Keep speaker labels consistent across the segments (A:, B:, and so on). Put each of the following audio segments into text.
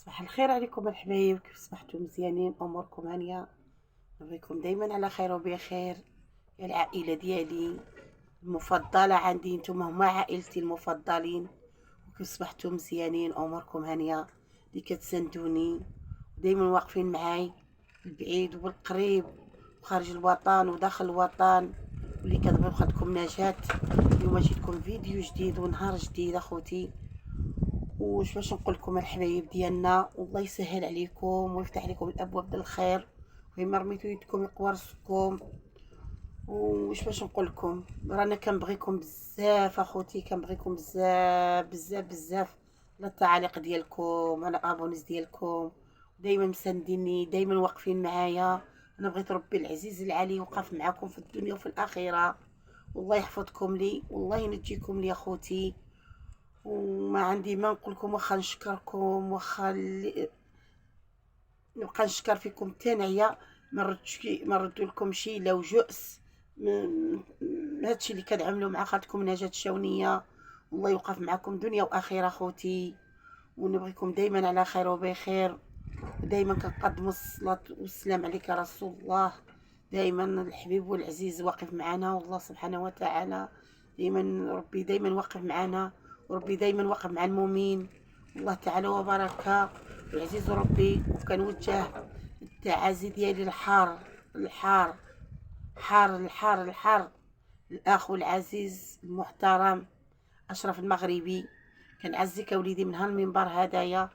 A: صباح الخير عليكم الحبايب، كيف صبحتوا؟ مزيانين؟ اموركم هانيه؟ نبغيكم دايما على خير وبخير. يا العائله ديالي المفضله عندي، نتوما هما عائلتي المفضلين. وكيف صبحتوا؟ مزيانين؟ اموركم هانيه؟ اللي كتساندوني دايما واقفين معاي بالبعيد وبالقريب وخارج الوطن وداخل الوطن، واللي كتبغيو خدكم نجاة. اليوم جيتكم فيديو جديد ونهار جديد اخوتي. وش باش نقول لكم الحبايب ديالنا، والله يسهل عليكم ويفتح لكم الابواب ديال الخير، ويما رميتو يدكم يقوى رزقكم. وش باش نقول لكم، رانا كنبغيكم بزاف اخوتي، كنبغيكم بزاف بزاف بزاف. التعاليق ديالكم، انا ابونيز ديالكم دايما مسانديني، دايما واقفين معايا. انا بغيت ربي العزيز العلي يوقف معاكم في الدنيا وفي الاخره، والله يحفظكم لي والله ينجيكم لي اخوتي. وما عندي ما نقول لكم، واخا نشكركم، واخا نبقى نشكر فيكم تانية. ما نردو لكم شي لو جؤس من هادشي اللي كتعملوا مع خالتكم نجاة الشاونية. والله يوقف معكم دنيا واخره اخوتي، ونبغيكم دايما على خير وبخير. دايما كنقدموا الصلاة والسلام عليك يا رسول الله. دايما الحبيب والعزيز واقف معنا، والله سبحانه وتعالى دايما، ربي دايما واقف معنا، وربي دايما واقف مع المؤمن. الله تعالى وبركة العزيز ربي. وكنوجه التعازي ديالي الحار الاخ العزيز المحترم اشرف المغربي. كنعزيك وليدي من هالمنبر هدايا،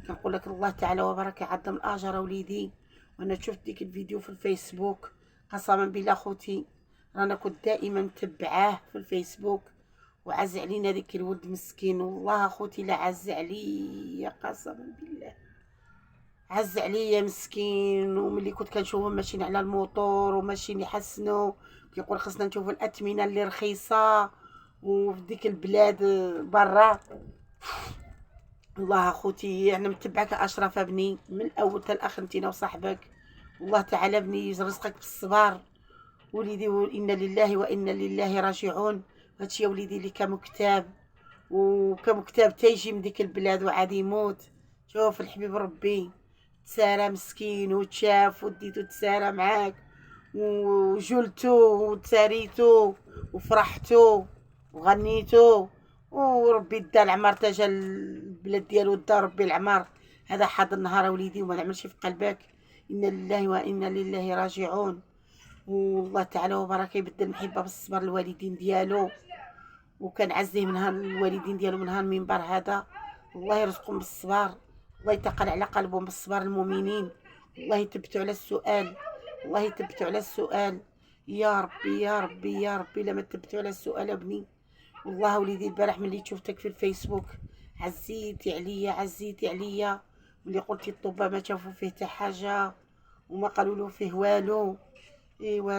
A: كنقول لك الله تعالى وبركة عظم الاجر وليدي. وانا شفت ديك الفيديو في الفيسبوك، قسما بالله خوتي رانا كنت دائما متبعاه في الفيسبوك، وعز علينا ديك الولد مسكين. والله اخوتي لا عز عليا، قسما بالله عز عليا مسكين. وملي كنت كنشوفهم ماشيين على الموطور وماشيين يحسنوا، كيقول خصنا نشوفوا الاثمنه اللي رخيصه وفي ديك البلاد برا. الله اخوتي انا متبعك اشرف ابني من الاول حتى الاخر، انتينا وصاحبك. والله تعالى ابني يرزقك بالصبر وليدي، وانا لله وانا لله راجعون. هادشي يا وليدي اللي كمكتاب، وكمكتاب تيجي من ديك البلاد وعاد يموت. شوف الحبيب ربي تسارى مسكين وتشاف وديتو تسارى معاك، وجلتو وتساريتو وفرحتو وغنيتو، وربي دا العمر تجا البلاد ديالو، دا ربي العمر. هذا حاضر النهار وليدي، وما نعملش في قلبك. انا لله وانا لله راجعون. والله تعالى وبركة يبدل المحبه بالصبر الوالدين ديالو، وكان عزيه من الوالدين ديالو من المنبر هذا. الله يرزقهم بالصبر، الله يتقل على قلبهم بالصبر المؤمنين. الله يثبتوا على السؤال، الله يثبتوا على السؤال. يا ربي يا ربي يا ربي لما تثبتوا على السؤال ابني. والله وليدي البارح ملي شفتك في الفيسبوك عزيتي عليا عزيتي عليا، ملي قلتي الطوبة ما شافوا فيه حتى حاجه وما قالوا له فيه والو. ايوا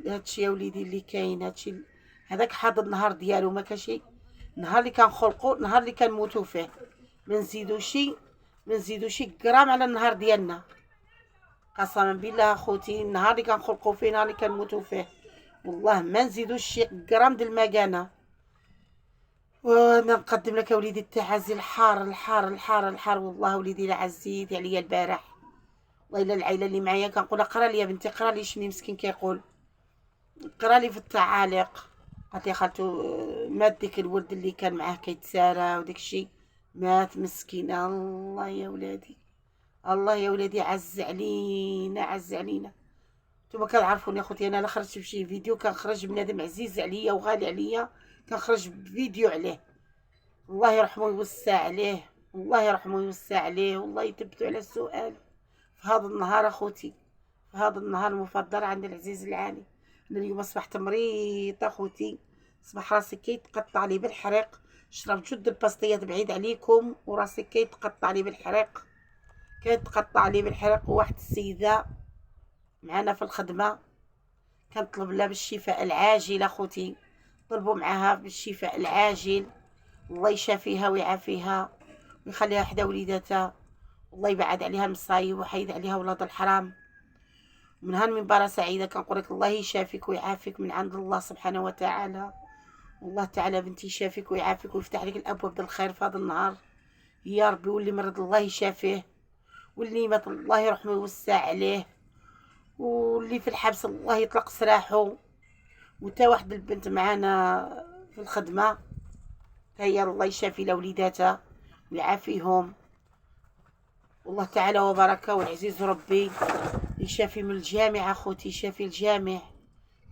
A: هادشي يا وليدي اللي كاين، هادشي هذاك حاضر النهار ديالو ما كاشي. النهار اللي كنخلقوا النهار اللي كنموتوا فيه، ما نزيدو شي، ما نزيدو شي غرام على النهار ديالنا. قسما بالله اخوتي النهار اللي كنخلقوا فيه النهار اللي كنموتوا فيه، والله ما نزيدو شي غرام د المكانه. وانا نقدم لك وليدي التعازي الحار. والله وليدي لا عزيت عليا البارح. والله الا العائله اللي معايا كنقول اقرا لي يا بنتي، اقرا لي شني مسكين كيقول، اقرا لي في التعاليق. قالت لي خالته مات ديك الولد اللي كان معاه كيتسارى وداك الشيء، مات مسكين. الله يا ولادي، الله يا ولادي عز علينا عز علينا. نتوما كنعرفوني اخوتي، انا لا خرجت بشي فيديو كنخرج بنادم عزيز عليا وغالي عليا كنخرج بفيديو عليه. الله يرحمه ويوسع عليه، الله يرحمه ويوسع عليه، والله يثبتوا على السؤال. في هذا النهار اخوتي، في هذا النهار المفضل عند العزيز العالي. انا اليوم اصبحت مريضه اخوتي، صباح راسي كيتقطع لي بالحريق. شربت جد الباستيات بعيد عليكم وراسي كيتقطع لي بالحريق، كيتقطع لي بالحريق. وواحد السيده معنا في الخدمه كنطلب لها بالشفاء العاجل اخوتي، طلبوا معاها بالشفاء العاجل. الله يشافيها ويعافيها ويخليها حدا وليداتها، والله يبعد عليها المصايب ويحيد عليها ولاد الحرام. من هالمنبرة سعيدة كنقول لك الله يشافيك ويعافيك من عند الله سبحانه وتعالى. والله تعالى بنتي يشافيك ويعافيك ويفتح لك الابواب ديال الخير في هذا النهار. يا ربي واللي مرض الله يشافيه، واللي مات الله يرحمه ويوسع عليه، واللي في الحبس الله يطلق سراحه، وتا واحد البنت معانا في الخدمه هي الله يشافي لها وليداتها ويعافيهم، والله تعالى وبركه، والعزيز ربي يشافي من الجامع اخوتي، يشافي الجامع،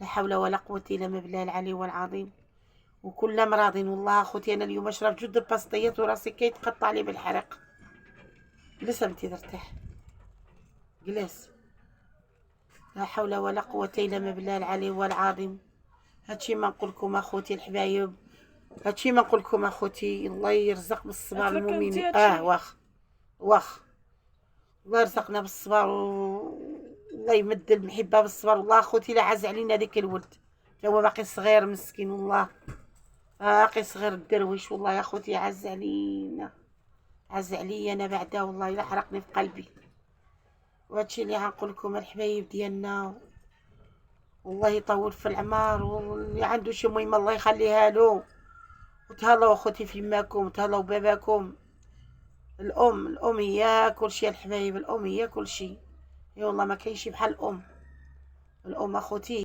A: لا حول ولا قوه الا بالله العلي العظيم. وكل مرض والله اخوتي انا اليوم شربت جود الباستيات وراسي كيتقطع لي بالحرق. جلس بنتي ترتاح، جلس، لا حول ولا قوه الا بالله العلي العظيم. هادشي ما نقولكم اخوتي الحبايب، هادشي ما نقولكم اخوتي، الله يرزق بالصبر المؤمنين. واخ الله يرزقنا بالصبر الله يمد المحبه بالصبر. والله اخوتي لا عز علينا ديك الولد، هو باقي صغير مسكين، والله باقي صغير الدرويش، والله يا اخوتي عز علينا، عز عليا انا بعدا، والله الا حرقني في قلبي. وهادشي اللي غنقول لكم الحبايب ديالنا، والله يطول في العمر، واللي عنده شي مهمه الله يخليها له. وتهلاو اخوتي في يماكم، تهلاو باباكم. الام هي كل شيء الحبايب، الام هي كل شيء. اي والله ما كاين شي بحال الام اخوتي.